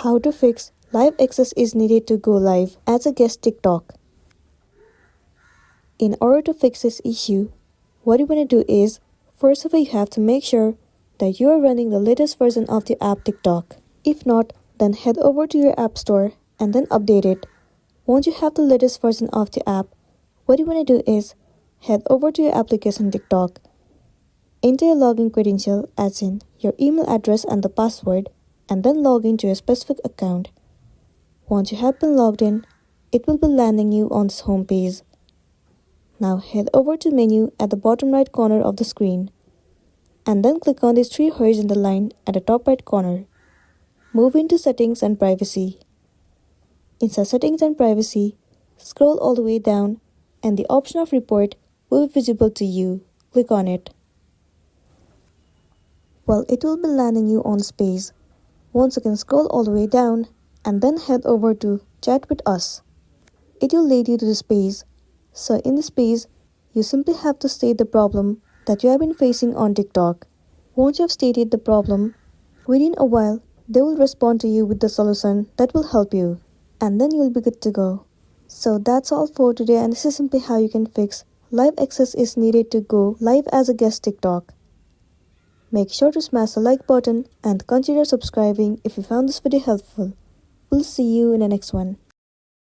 How to fix live access is needed to go live as a guest TikTok. In order to fix this issue, what you want to do is, first of all, you have to make sure that you are running the latest version of the app TikTok. If not, then head over to your app store and then update it. Once you have the latest version of the app, what you want to do is head over to your application TikTok. Enter your login credential as in your email address and the password, and then log into your specific account. Once you have been logged in, it will be landing you on this home page. Now head over to menu at the bottom right corner of the screen, and then click on these three horizontal lines at the top right corner. Move into settings and privacy. Inside settings and privacy, scroll all the way down and the option of report will be visible to you. Click on it. Well, it will be landing you on this page. Once again, scroll all the way down and then head over to chat with us. It will lead you to this page. So in this page, you simply have to state the problem that you have been facing on TikTok. Once you have stated the problem, within a while, they will respond to you with the solution that will help you. And then you'll be good to go. So that's all for today, and this is simply how you can fix live access is needed to go live as a guest TikTok. Make sure to smash the like button and consider subscribing if you found this video helpful. We'll see you in the next one.